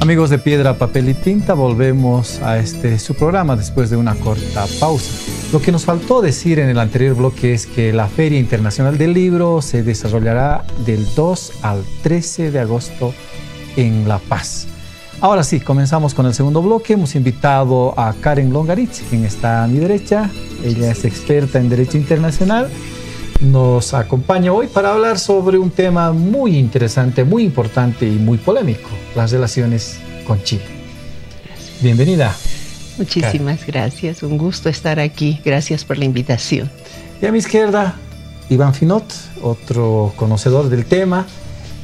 Amigos de Piedra, Papel y Tinta, volvemos a su programa después de una corta pausa. Lo que nos faltó decir en el anterior bloque es que la Feria Internacional del Libro se desarrollará del 2 al 13 de agosto en La Paz. Ahora sí, comenzamos con el segundo bloque. Hemos invitado a Karen Longaritz, quien está a mi derecha. Ella es experta en Derecho Internacional. Nos acompaña hoy para hablar sobre un tema muy interesante, muy importante y muy polémico: las relaciones con Chile. Gracias. Bienvenida. Muchísimas gracias, un gusto estar aquí. Gracias por la invitación. Y a mi izquierda, Iván Finot, otro conocedor del tema.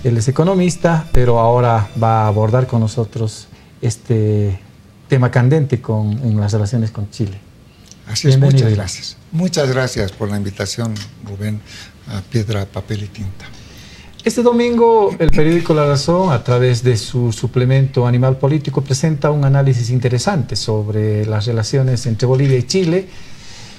Él es economista, pero ahora va a abordar con nosotros este tema candente en las relaciones con Chile. Así es, muchas gracias. Muchas gracias por la invitación, Rubén, a Piedra, Papel y Tinta. Este domingo, el periódico La Razón, a través de su suplemento Animal Político, presenta un análisis interesante sobre las relaciones entre Bolivia y Chile,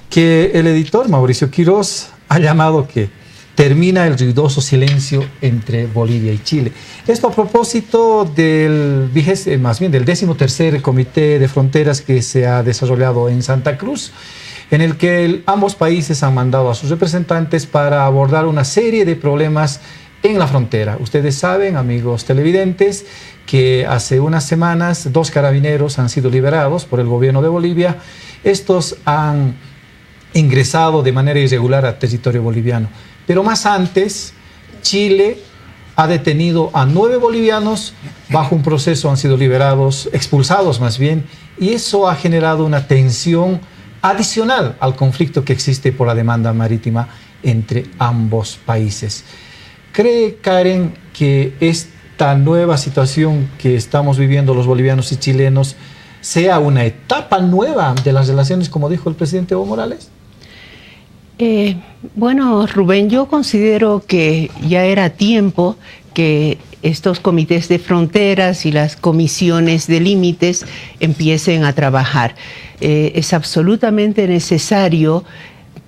que el editor Mauricio Quiroz ha llamado que termina el ruidoso silencio entre Bolivia y Chile. Esto a propósito del 13º Comité de Fronteras que se ha desarrollado en Santa Cruz, en el que ambos países han mandado a sus representantes para abordar una serie de problemas en la frontera. Ustedes saben, amigos televidentes, que hace unas semanas 2 carabineros han sido liberados por el gobierno de Bolivia. Estos han ingresado de manera irregular al territorio boliviano. Pero más antes, Chile ha detenido a 9 bolivianos bajo un proceso, han sido liberados, expulsados más bien, y eso ha generado una tensión adicional al conflicto que existe por la demanda marítima entre ambos países. ¿Cree, Karen, que esta nueva situación que estamos viviendo los bolivianos y chilenos sea una etapa nueva de las relaciones, como dijo el presidente Evo Morales? Bueno, Rubén, yo considero que ya era tiempo que estos comités de fronteras y las comisiones de límites empiecen a trabajar. Es absolutamente necesario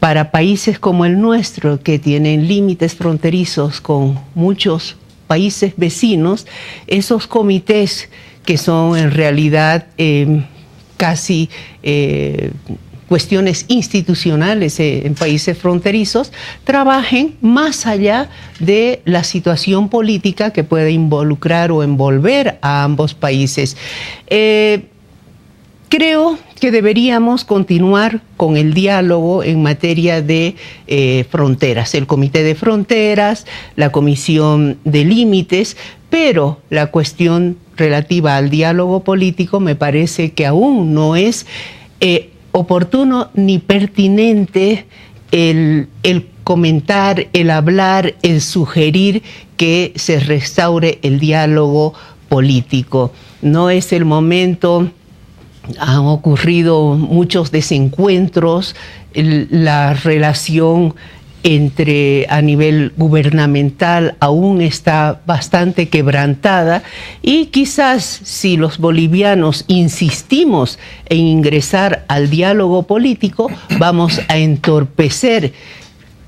para países como el nuestro, que tienen límites fronterizos con muchos países vecinos, esos comités que son en realidad casi cuestiones institucionales en países fronterizos, trabajen más allá de la situación política que puede involucrar o envolver a ambos países. Creo que deberíamos continuar con el diálogo en materia de fronteras, el Comité de Fronteras, la Comisión de Límites, pero la cuestión relativa al diálogo político me parece que aún no es oportuno ni pertinente el comentar, el hablar, el sugerir que se restaure el diálogo político. No es el momento. Han ocurrido muchos desencuentros, la relación a nivel gubernamental aún está bastante quebrantada, y quizás si los bolivianos insistimos en ingresar al diálogo político, vamos a entorpecer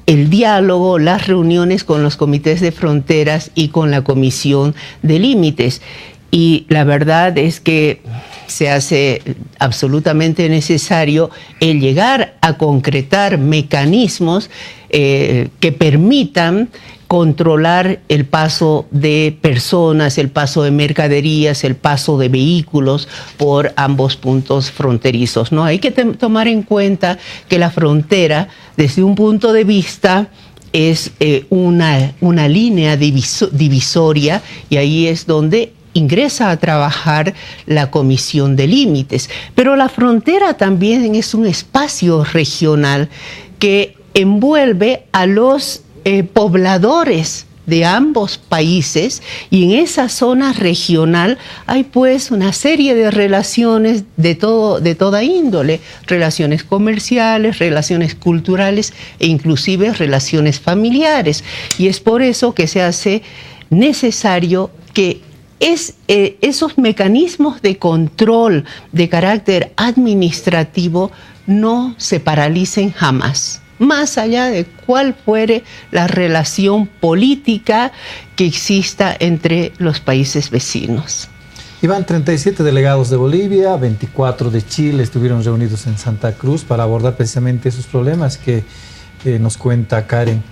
el diálogo, las reuniones con los comités de fronteras y con la Comisión de Límites. Y la verdad es que se hace absolutamente necesario el llegar a concretar mecanismos que permitan controlar el paso de personas, el paso de mercaderías, el paso de vehículos por ambos puntos fronterizos, ¿no? Hay que tomar en cuenta que la frontera, desde un punto de vista, es una línea divisoria, y ahí es donde ingresa a trabajar la Comisión de Límites. Pero la frontera también es un espacio regional que envuelve a los pobladores de ambos países, y en esa zona regional hay pues una serie de relaciones de toda índole, relaciones comerciales, relaciones culturales e inclusive relaciones familiares. Y es por eso que se hace necesario que esos mecanismos de control de carácter administrativo no se paralicen jamás, más allá de cuál fuere la relación política que exista entre los países vecinos. Iban 37 delegados de Bolivia, 24 de Chile estuvieron reunidos en Santa Cruz para abordar precisamente esos problemas que nos cuenta Karen.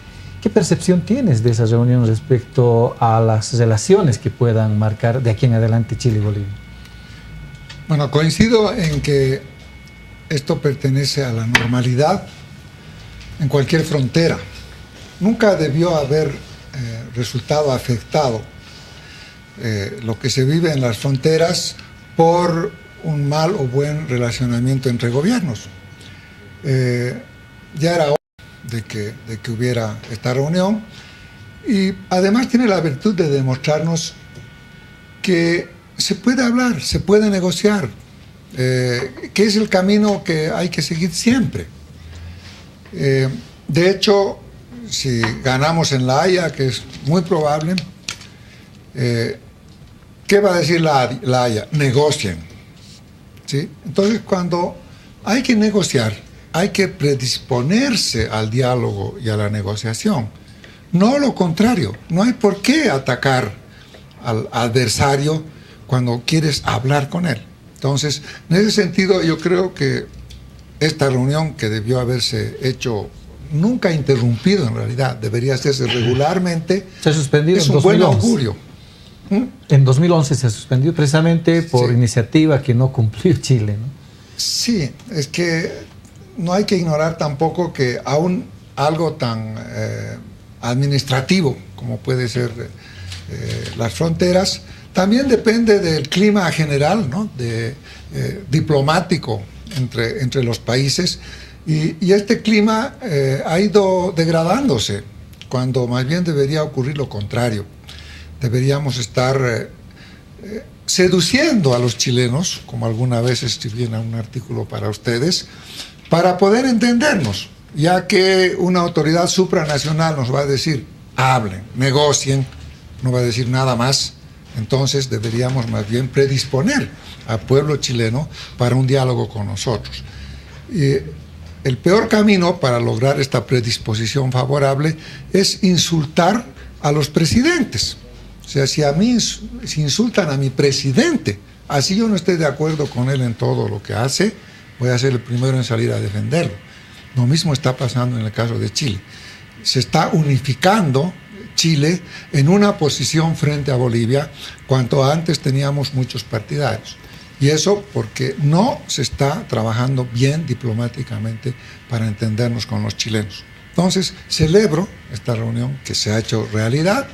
¿Qué percepción tienes de esa reunión respecto a las relaciones que puedan marcar de aquí en adelante Chile y Bolivia? Bueno, coincido en que esto pertenece a la normalidad en cualquier frontera. Nunca debió haber resultado afectado lo que se vive en las fronteras por un mal o buen relacionamiento entre gobiernos. Ya era hora de que hubiera esta reunión, y además tiene la virtud de demostrarnos que se puede hablar, se puede negociar, que es el camino que hay que seguir siempre. De hecho, si ganamos en La Haya, que es muy probable, ¿qué va a decir La Haya? Negocien, ¿sí? Entonces, cuando hay que negociar, hay que predisponerse al diálogo y a la negociación. No lo contrario, no hay por qué atacar al adversario cuando quieres hablar con él. Entonces, en ese sentido, yo creo que esta reunión, que debió haberse hecho, nunca interrumpido en realidad, debería hacerse regularmente, se ha suspendido es en un 2011. buen augurio. En 2011 se ha suspendido precisamente por iniciativa que no cumplió Chile, ¿no? Sí, es que no hay que ignorar tampoco que aún algo tan administrativo como puede ser las fronteras, también depende del clima general, ¿no? Diplomático entre los países, y este clima ha ido degradándose, cuando más bien debería ocurrir lo contrario. Deberíamos estar seduciendo a los chilenos, como alguna vez escribí en un artículo para ustedes, para poder entendernos, ya que una autoridad supranacional nos va a decir, hablen, negocien, no va a decir nada más. Entonces deberíamos más bien predisponer al pueblo chileno para un diálogo con nosotros. El peor camino para lograr esta predisposición favorable es insultar a los presidentes. O sea, si insultan a mi presidente, así yo no esté de acuerdo con él en todo lo que hace, voy a ser el primero en salir a defenderlo. Lo mismo está pasando en el caso de Chile. Se está unificando Chile en una posición frente a Bolivia, cuanto antes teníamos muchos partidarios. Y eso porque no se está trabajando bien diplomáticamente para entendernos con los chilenos. Entonces, celebro esta reunión que se ha hecho realidad.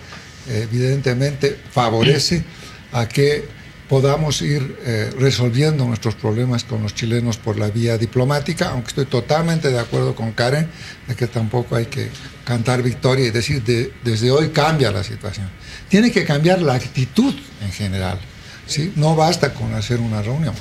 Evidentemente favorece a que podamos ir resolviendo nuestros problemas con los chilenos por la vía diplomática, aunque estoy totalmente de acuerdo con Karen de que tampoco hay que cantar victoria y decir desde hoy cambia la situación. Tiene que cambiar la actitud en general, ¿sí? No basta con hacer una reunión.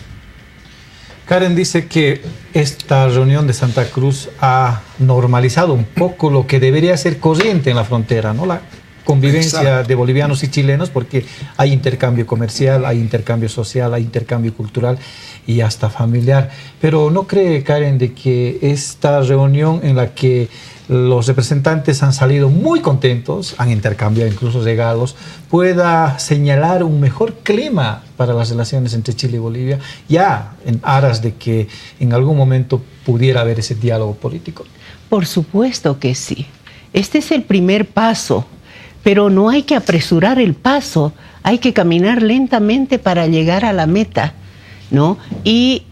Karen dice que esta reunión de Santa Cruz ha normalizado un poco lo que debería ser corriente en la frontera, ¿no? La convivencia de bolivianos y chilenos, porque hay intercambio comercial, hay intercambio social, hay intercambio cultural y hasta familiar. Pero ¿no cree, Karen, de que esta reunión en la que los representantes han salido muy contentos, han intercambiado incluso regalos, pueda señalar un mejor clima para las relaciones entre Chile y Bolivia, ya en aras de que en algún momento pudiera haber ese diálogo político? Por supuesto que sí. Este es el primer paso. Pero no hay que apresurar el paso, hay que caminar lentamente para llegar a la meta, ¿no? Y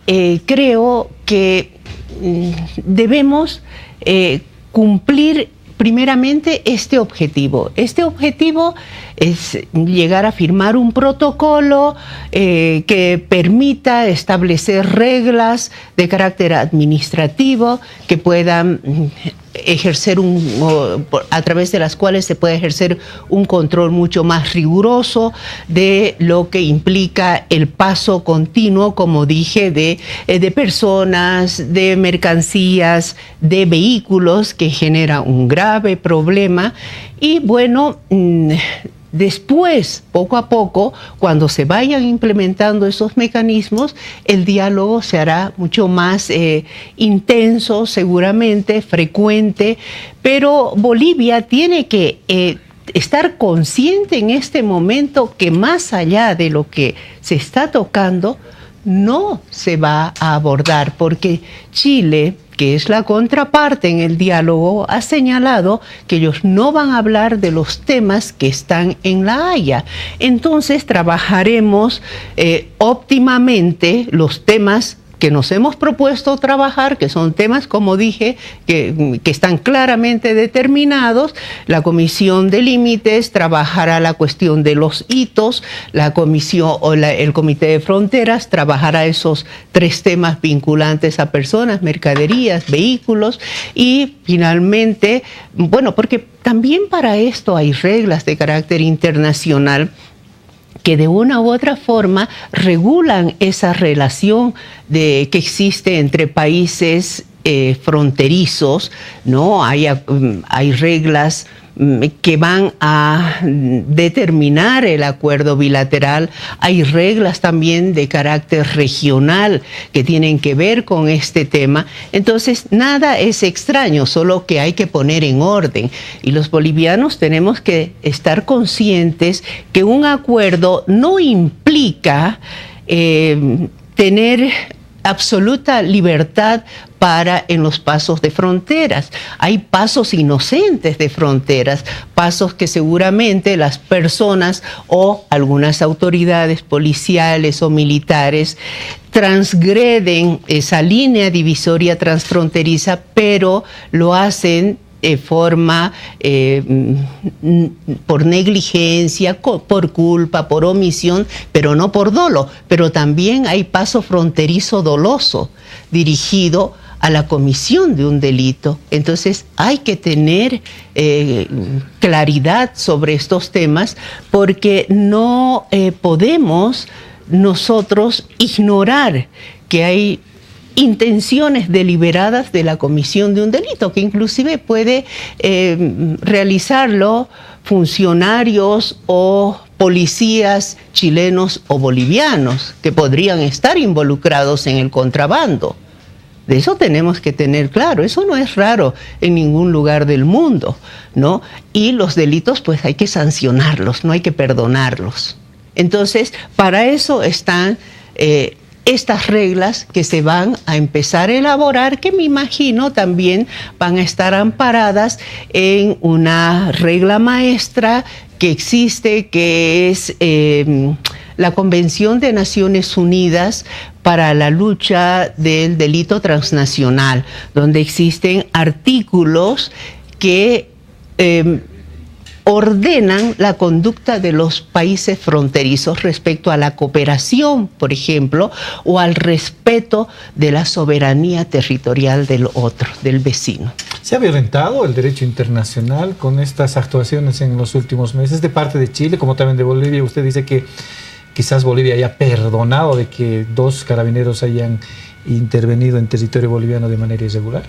creo que debemos cumplir primeramente este objetivo. Este objetivo es llegar a firmar un protocolo que permita establecer reglas de carácter administrativo que puedan ejercer a través de las cuales se puede ejercer un control mucho más riguroso de lo que implica el paso continuo, como dije, de personas, de mercancías, de vehículos, que genera un grave problema. Y bueno, después, poco a poco, cuando se vayan implementando esos mecanismos, el diálogo se hará mucho más intenso, seguramente, frecuente, pero Bolivia tiene que estar consciente en este momento que más allá de lo que se está tocando, no se va a abordar, porque Chile, que es la contraparte en el diálogo, ha señalado que ellos no van a hablar de los temas que están en La Haya. Entonces trabajaremos óptimamente los temas que nos hemos propuesto trabajar, que son temas, como dije, que están claramente determinados. La Comisión de Límites trabajará la cuestión de los hitos, la comisión o el Comité de Fronteras trabajará esos 3 temas vinculantes a personas, mercaderías, vehículos, y finalmente, bueno, porque también para esto hay reglas de carácter internacional que de una u otra forma regulan esa relación que existe entre países fronterizos, ¿no? Hay reglas que van a determinar el acuerdo bilateral. Hay reglas también de carácter regional que tienen que ver con este tema. Entonces, nada es extraño, solo que hay que poner en orden. Y los bolivianos tenemos que estar conscientes que un acuerdo no implica tener absoluta libertad en los pasos de fronteras. Hay pasos inocentes de fronteras, pasos que seguramente las personas o algunas autoridades policiales o militares transgreden esa línea divisoria transfronteriza, pero lo hacen de forma por negligencia, por culpa, por omisión, pero no por dolo. Pero también hay paso fronterizo doloso dirigido a la comisión de un delito. Entonces hay que tener claridad sobre estos temas, porque no podemos nosotros ignorar que hay intenciones deliberadas de la comisión de un delito, que inclusive puede realizarlo funcionarios o policías chilenos o bolivianos que podrían estar involucrados en el contrabando. De eso tenemos que tener claro. Eso no es raro en ningún lugar del mundo, ¿no? Y los delitos, pues hay que sancionarlos, no hay que perdonarlos. Entonces, para eso están estas reglas que se van a empezar a elaborar, que me imagino también van a estar amparadas en una regla maestra que existe, que es la Convención de Naciones Unidas para la lucha del delito transnacional, donde existen artículos que ordenan la conducta de los países fronterizos respecto a la cooperación, por ejemplo, o al respeto de la soberanía territorial del otro, del vecino. ¿Se ha violentado el derecho internacional con estas actuaciones en los últimos meses de parte de Chile, como también de Bolivia? Usted dice que quizás Bolivia haya perdonado de que 2 carabineros hayan intervenido en territorio boliviano de manera irregular.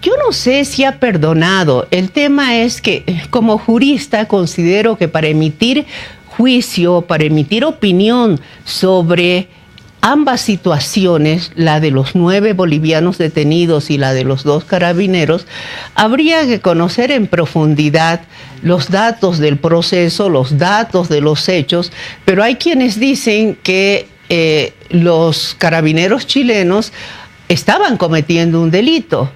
Yo no sé si ha perdonado. El tema es que, como jurista, considero que para emitir juicio, para emitir opinión sobre ambas situaciones, la de los 9 bolivianos detenidos y la de los 2 carabineros, habría que conocer en profundidad los datos del proceso, los datos de los hechos, pero hay quienes dicen que los carabineros chilenos estaban cometiendo un delito.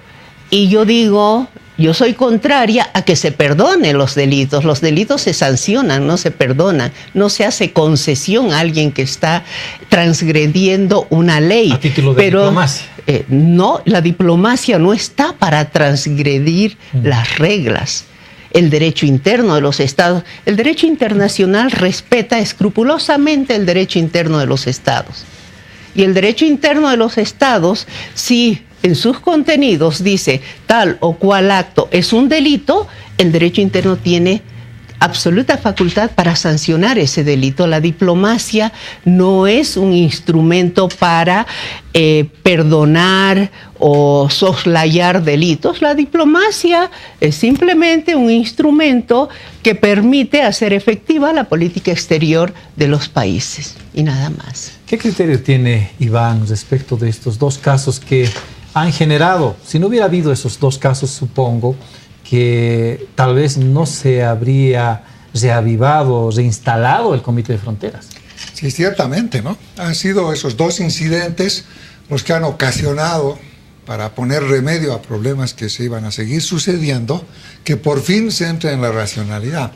Y yo digo, yo soy contraria a que se perdonen los delitos. Los delitos se sancionan, no se perdonan. No se hace concesión a alguien que está transgrediendo una ley. A título de diplomacia. No, la diplomacia no está para transgredir las reglas. El derecho interno de los estados. El derecho internacional respeta escrupulosamente el derecho interno de los estados. Y el derecho interno de los estados, si en sus contenidos dice tal o cual acto es un delito, el derecho interno tiene absoluta facultad para sancionar ese delito. La diplomacia no es un instrumento para perdonar o soslayar delitos. La diplomacia es simplemente un instrumento que permite hacer efectiva la política exterior de los países y nada más. ¿Qué criterio tiene Iván respecto de estos 2 casos que han generado? Si no hubiera habido esos 2 casos, supongo que tal vez no se habría reavivado, reinstalado el Comité de Fronteras. Sí, ciertamente, ¿no? Han sido esos dos incidentes los que han ocasionado, para poner remedio a problemas que se iban a seguir sucediendo, que por fin se entre en la racionalidad.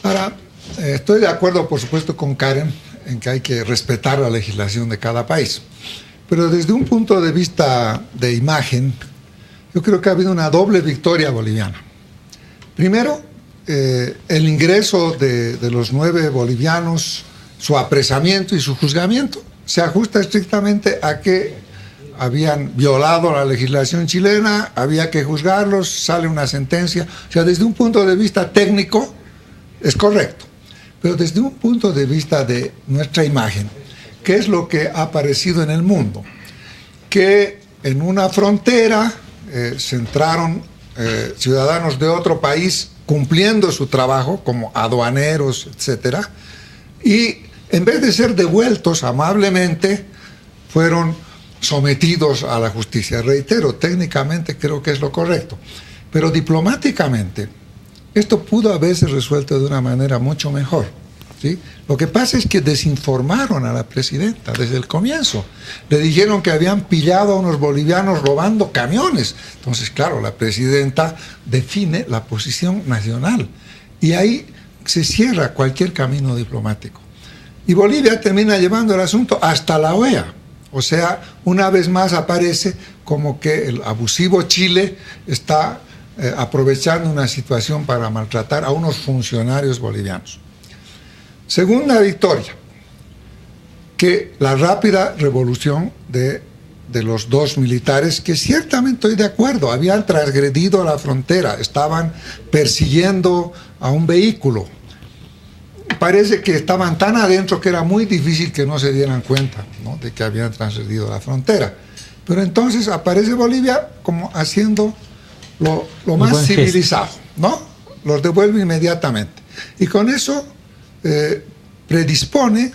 Ahora, estoy de acuerdo, por supuesto, con Karen en que hay que respetar la legislación de cada país. Pero desde un punto de vista de imagen, yo creo que ha habido una doble victoria boliviana. Primero, el ingreso de los 9 bolivianos, su apresamiento y su juzgamiento, se ajusta estrictamente a que habían violado la legislación chilena, había que juzgarlos, sale una sentencia. O sea, desde un punto de vista técnico es correcto, pero desde un punto de vista de nuestra imagen, ¿qué es lo que ha aparecido en el mundo? Que en una frontera se entraron ciudadanos de otro país cumpliendo su trabajo como aduaneros, etcétera, y en vez de ser devueltos amablemente, fueron sometidos a la justicia. Reitero, técnicamente creo que es lo correcto, pero diplomáticamente esto pudo haberse resuelto de una manera mucho mejor, ¿sí? Lo que pasa es que desinformaron a la presidenta desde el comienzo. Le dijeron que habían pillado a unos bolivianos robando camiones. Entonces, claro, la presidenta define la posición nacional y ahí se cierra cualquier camino diplomático. Y Bolivia termina llevando el asunto hasta la OEA. O sea, una vez más aparece como que el abusivo Chile está aprovechando una situación para maltratar a unos funcionarios bolivianos. Segunda victoria, que la rápida revolución de los 2 militares, que ciertamente estoy de acuerdo, habían transgredido la frontera, estaban persiguiendo a un vehículo. Parece que estaban tan adentro que era muy difícil que no se dieran cuenta, ¿no?, de que habían transgredido la frontera. Pero entonces aparece Bolivia como haciendo lo más civilizado, ¿no? Los devuelve inmediatamente. Y con eso predispone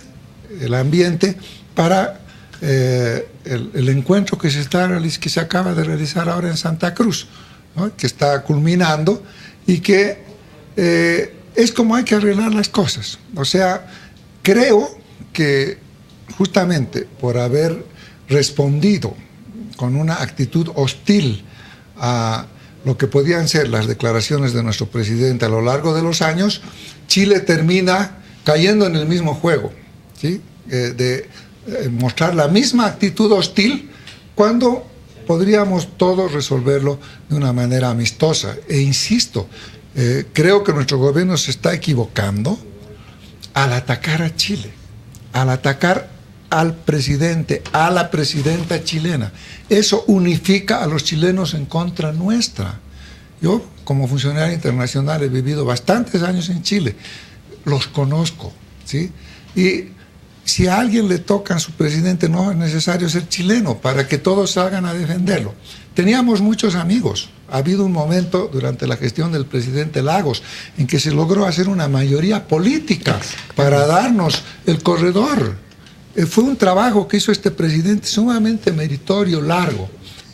el ambiente para el encuentro que se acaba de realizar ahora en Santa Cruz, ¿no?, que está culminando y que es como hay que arreglar las cosas. O sea, creo que justamente por haber respondido con una actitud hostil a lo que podían ser las declaraciones de nuestro presidente a lo largo de los años, Chile termina cayendo en el mismo juego, ¿sí?, de mostrar la misma actitud hostil cuando podríamos todos resolverlo de una manera amistosa. E insisto, creo que nuestro gobierno se está equivocando al atacar a Chile, al atacar al presidente, a la presidenta chilena. Eso unifica a los chilenos en contra nuestra. Yo, como funcionario internacional, he vivido bastantes años en Chile, los conozco, ¿sí? Y si a alguien le toca a su presidente, no es necesario ser chileno para que todos salgan a defenderlo. Teníamos muchos amigos. Ha habido un momento durante la gestión del presidente Lagos en que se logró hacer una mayoría política para darnos el corredor. Fue un trabajo que hizo este presidente sumamente meritorio, largo,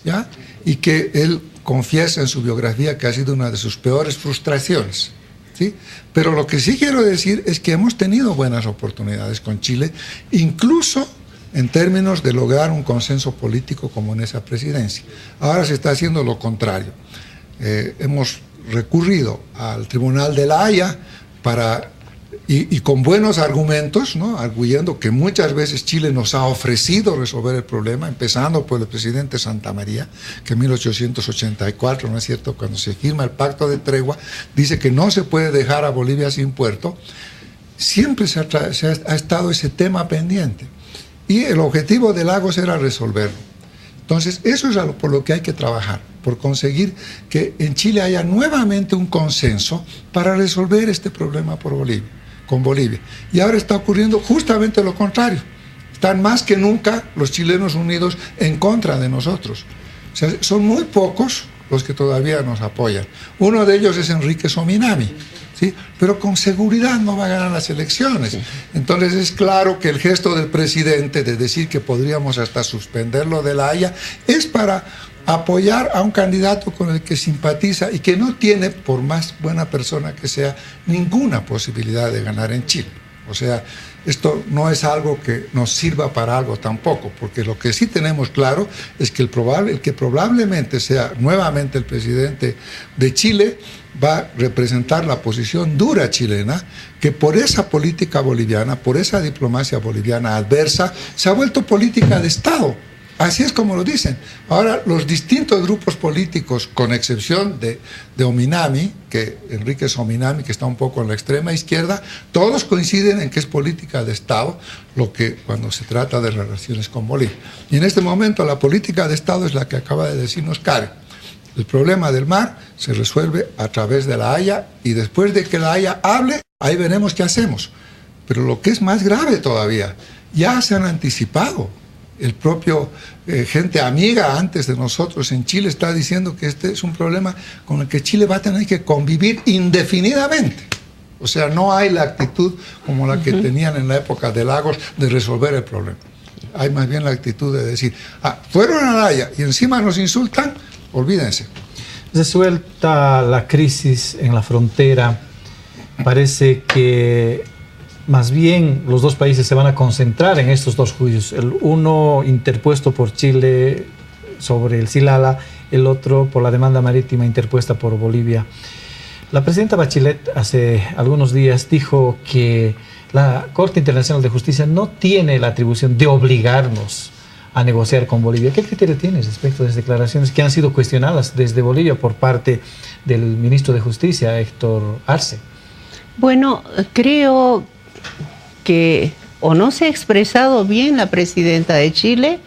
¿ya? Y que él confiesa en su biografía que ha sido una de sus peores frustraciones, ¿sí? Pero lo que sí quiero decir es que hemos tenido buenas oportunidades con Chile, incluso en términos de lograr un consenso político como en esa presidencia. Ahora se está haciendo lo contrario. Hemos recurrido al Tribunal de la Haya para... Y con buenos argumentos, ¿no?, arguyendo que muchas veces Chile nos ha ofrecido resolver el problema, empezando por el presidente Santa María, que en 1884, ¿no es cierto?, cuando se firma el Pacto de Tregua, dice que no se puede dejar a Bolivia sin puerto. Siempre se ha estado ese tema pendiente. Y el objetivo de Lagos era resolverlo. Entonces, eso es por lo que hay que trabajar, por conseguir que en Chile haya nuevamente un consenso para resolver este problema con Bolivia. Y ahora está ocurriendo justamente lo contrario. Están más que nunca los chilenos unidos en contra de nosotros. O sea, son muy pocos los que todavía nos apoyan. Uno de ellos es Enrique Sominami, ¿sí? Pero con seguridad no va a ganar las elecciones. Entonces es claro que el gesto del presidente de decir que podríamos hasta suspenderlo de la Haya es para apoyar a un candidato con el que simpatiza y que no tiene, por más buena persona que sea, ninguna posibilidad de ganar en Chile. O sea, esto no es algo que nos sirva para algo tampoco, porque lo que sí tenemos claro es que el que probablemente sea nuevamente el presidente de Chile va a representar la posición dura chilena, que por esa política boliviana, por esa diplomacia boliviana adversa, se ha vuelto política de Estado. Así es como lo dicen. Ahora, los distintos grupos políticos, con excepción de Ominami, Enrique Ominami, que está un poco en la extrema izquierda, todos coinciden en que es política de Estado, lo que cuando se trata de relaciones con Bolivia. Y en este momento la política de Estado es la que acaba de decirnos Karen. El problema del mar se resuelve a través de la Haya, y después de que la Haya hable, ahí veremos qué hacemos. Pero lo que es más grave todavía, ya se han anticipado. El propio gente amiga antes de nosotros en Chile está diciendo que este es un problema con el que Chile va a tener que convivir indefinidamente. O sea, no hay la actitud como la que tenían en la época de Lagos de resolver el problema. Hay más bien la actitud de decir, fueron a la Haya y encima nos insultan, olvídense. Resuelta la crisis en la frontera, parece que más bien los dos países se van a concentrar en estos dos juicios, el uno interpuesto por Chile sobre el Silala, el otro por la demanda marítima interpuesta por Bolivia. La presidenta Bachelet hace algunos días dijo que la Corte Internacional de Justicia no tiene la atribución de obligarnos a negociar con Bolivia. ¿Qué criterio tienes respecto a las declaraciones que han sido cuestionadas desde Bolivia por parte del ministro de Justicia, Héctor Arce? Bueno, creo que o no se ha expresado bien la presidenta de Chile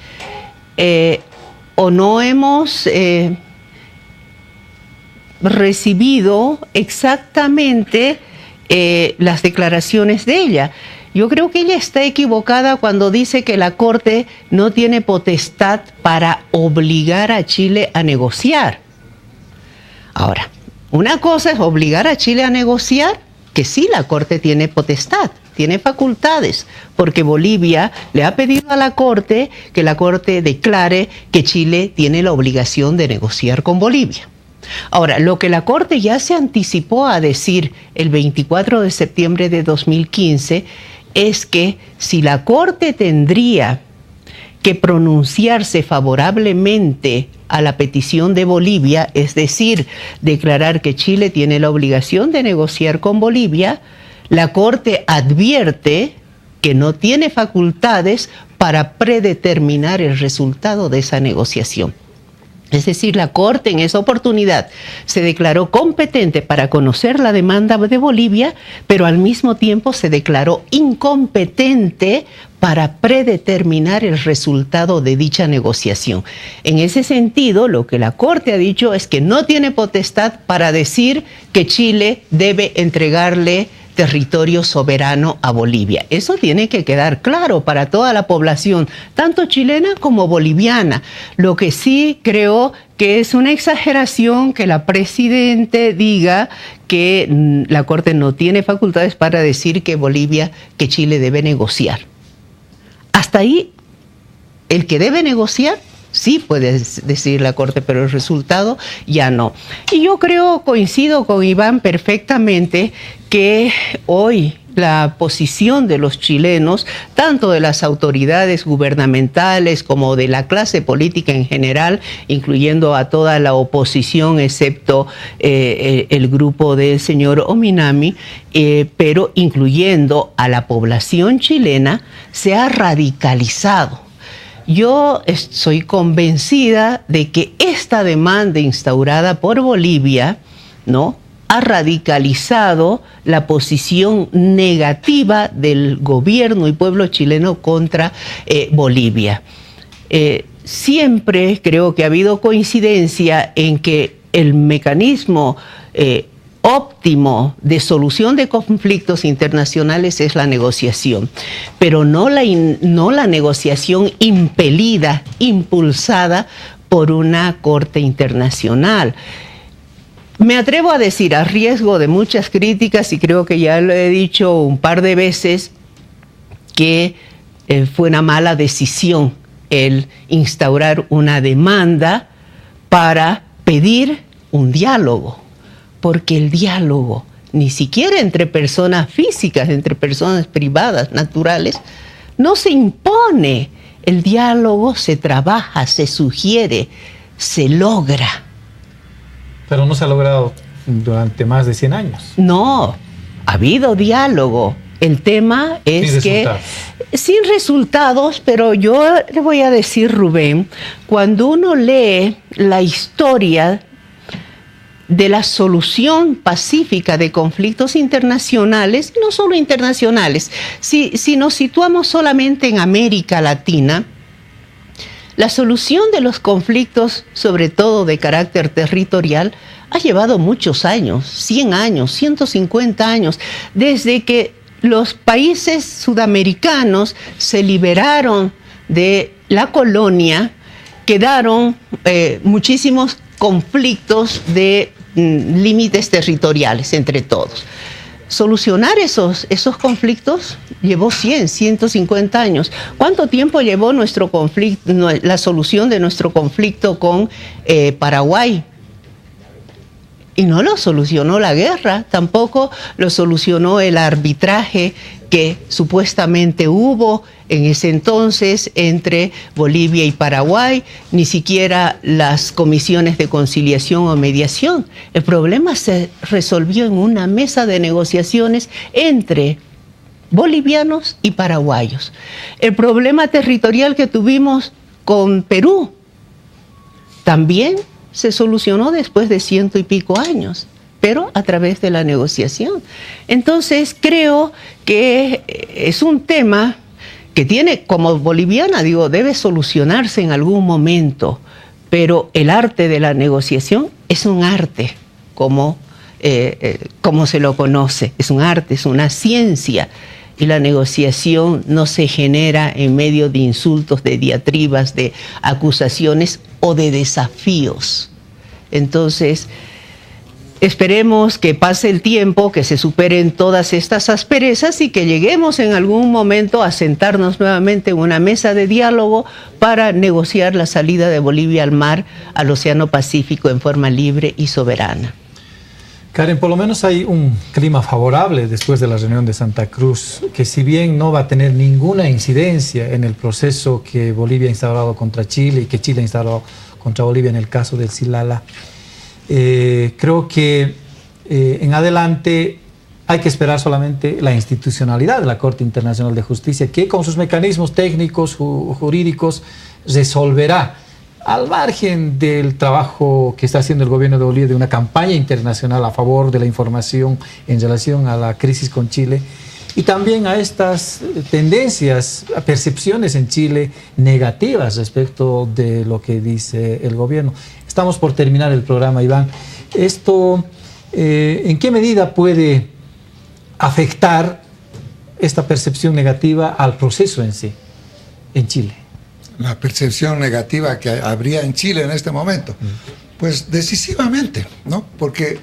o no hemos recibido exactamente las declaraciones de ella. Yo creo que ella está equivocada cuando dice que la Corte no tiene potestad para obligar a Chile a negociar. Ahora, una cosa es obligar a Chile a negociar, que sí, la Corte tiene potestad, tiene facultades, porque Bolivia le ha pedido a la Corte que la Corte declare que Chile tiene la obligación de negociar con Bolivia. Ahora, lo que la Corte ya se anticipó a decir el 24 de septiembre de 2015 es que si la Corte tendría que pronunciarse favorablemente a la petición de Bolivia, es decir, declarar que Chile tiene la obligación de negociar con Bolivia, la Corte advierte que no tiene facultades para predeterminar el resultado de esa negociación. Es decir, la Corte en esa oportunidad se declaró competente para conocer la demanda de Bolivia, pero al mismo tiempo se declaró incompetente para predeterminar el resultado de dicha negociación. En ese sentido, lo que la Corte ha dicho es que no tiene potestad para decir que Chile debe entregarle territorio soberano a Bolivia. Eso tiene que quedar claro para toda la población, tanto chilena como boliviana. Lo que sí creo que es una exageración que la presidenta diga que la Corte no tiene facultades para decir que Chile debe negociar. Hasta ahí, el que debe negociar sí puede decir la Corte, pero el resultado ya no. Y yo coincido con Iván perfectamente que hoy la posición de los chilenos, tanto de las autoridades gubernamentales como de la clase política en general, incluyendo a toda la oposición, excepto el grupo del señor Ominami, pero incluyendo a la población chilena, se ha radicalizado. Yo estoy convencida de que esta demanda instaurada por Bolivia, ¿no?, ha radicalizado la posición negativa del gobierno y pueblo chileno contra Bolivia. Siempre creo que ha habido coincidencia en que el mecanismo óptimo de solución de conflictos internacionales es la negociación, pero no la negociación impelida, impulsada por una corte internacional. Me atrevo a decir, a riesgo de muchas críticas, y creo que ya lo he dicho un par de veces, que fue una mala decisión el instaurar una demanda para pedir un diálogo, porque el diálogo, ni siquiera entre personas físicas, entre personas privadas, naturales, no se impone. El diálogo se trabaja, se sugiere, se logra. Pero no se ha logrado durante más de 100 años. No, ha habido diálogo. El tema es que sin resultados, pero yo le voy a decir, Rubén, cuando uno lee la historia de la solución pacífica de conflictos internacionales, no solo internacionales, si nos situamos solamente en América Latina, la solución de los conflictos, sobre todo de carácter territorial, ha llevado muchos años, 100 años, 150 años, desde que los países sudamericanos se liberaron de la colonia, quedaron muchísimos conflictos de límites territoriales entre todos. Solucionar esos conflictos llevó 100, 150 años. ¿Cuánto tiempo llevó nuestro conflicto, la solución de nuestro conflicto con Paraguay? Y no lo solucionó la guerra, tampoco lo solucionó el arbitraje que supuestamente hubo en ese entonces entre Bolivia y Paraguay, ni siquiera las comisiones de conciliación o mediación. El problema se resolvió en una mesa de negociaciones entre bolivianos y paraguayos. El problema territorial que tuvimos con Perú también se solucionó después de 100 y pico años, pero a través de la negociación. Entonces creo que es un tema que tiene, como boliviana, digo, debe solucionarse en algún momento, pero el arte de la negociación es un arte, como se lo conoce, es un arte, es una ciencia, y la negociación no se genera en medio de insultos, de diatribas, de acusaciones o de desafíos. Entonces, esperemos que pase el tiempo, que se superen todas estas asperezas y que lleguemos en algún momento a sentarnos nuevamente en una mesa de diálogo para negociar la salida de Bolivia al mar, al Océano Pacífico en forma libre y soberana. Karen, por lo menos hay un clima favorable después de la reunión de Santa Cruz, que si bien no va a tener ninguna incidencia en el proceso que Bolivia ha instaurado contra Chile y que Chile ha instaurado contra Bolivia en el caso del Silala, creo que en adelante hay que esperar solamente la institucionalidad de la Corte Internacional de Justicia, que con sus mecanismos técnicos, jurídicos, resolverá, al margen del trabajo que está haciendo el gobierno de Bolivia de una campaña internacional a favor de la información en relación a la crisis con Chile, y también a estas tendencias, a percepciones en Chile negativas respecto de lo que dice el gobierno. Estamos por terminar el programa, Iván. Esto, ¿en qué medida puede afectar esta percepción negativa al proceso en sí, en Chile? La percepción negativa que habría en Chile en este momento, pues decisivamente, ¿no? Porque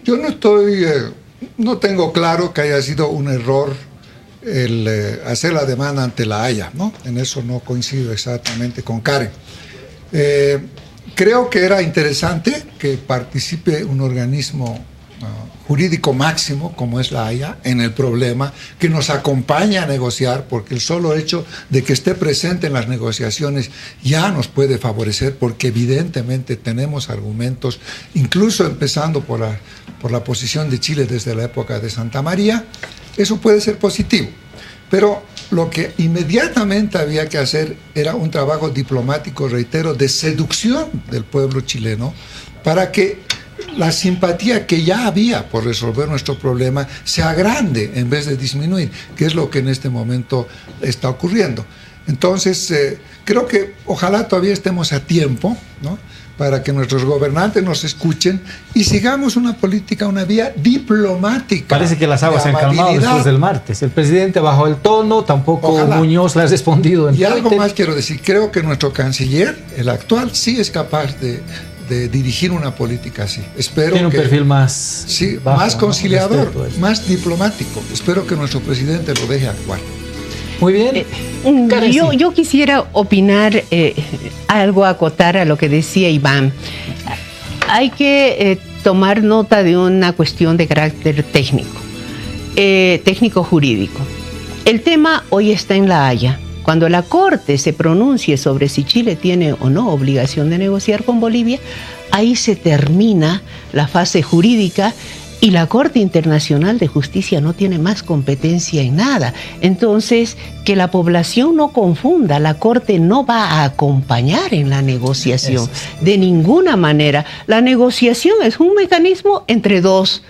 yo no tengo claro que haya sido un error el hacer la demanda ante la Haya, ¿no? En eso no coincido exactamente con Karen. Creo que era interesante que participe un organismo jurídico máximo como es la Haya en el problema, que nos acompaña a negociar, porque el solo hecho de que esté presente en las negociaciones ya nos puede favorecer, porque evidentemente tenemos argumentos, incluso empezando por la posición de Chile desde la época de Santa María. Eso puede ser positivo, pero lo que inmediatamente había que hacer era un trabajo diplomático, reitero, de seducción del pueblo chileno, para que la simpatía que ya había por resolver nuestro problema se agrande en vez de disminuir, que es lo que en este momento está ocurriendo. Entonces, creo que ojalá todavía estemos a tiempo, ¿no?, para que nuestros gobernantes nos escuchen y sigamos una política, una vía diplomática. Parece que las aguas se han calmado después del martes. El presidente bajó el tono, tampoco ojalá. Muñoz le ha respondido en Y Twitter. Algo más quiero decir, creo que nuestro canciller, el actual, sí es capaz de dirigir una política así. Espero tiene un que, perfil más bajo, más conciliador, ¿no?, más diplomático. Espero que nuestro presidente lo deje actuar. Muy bien. Yo quisiera opinar algo, acotar a lo que decía Iván. Hay que tomar nota de una cuestión de carácter técnico-jurídico. El tema hoy está en La Haya. Cuando la Corte se pronuncie sobre si Chile tiene o no obligación de negociar con Bolivia, ahí se termina la fase jurídica y la Corte Internacional de Justicia no tiene más competencia en nada. Entonces, que la población no confunda, la Corte no va a acompañar en la negociación de ninguna manera. La negociación es un mecanismo entre los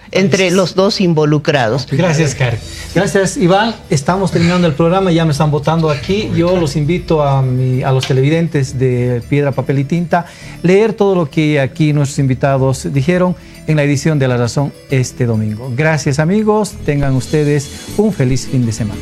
dos involucrados. Gracias, Karen. Gracias, Iván. Estamos terminando el programa, ya me están votando aquí. Yo los invito a los televidentes de Piedra, Papel y Tinta leer todo lo que aquí nuestros invitados dijeron en la edición de La Razón este domingo. Gracias, amigos. Tengan ustedes un feliz fin de semana.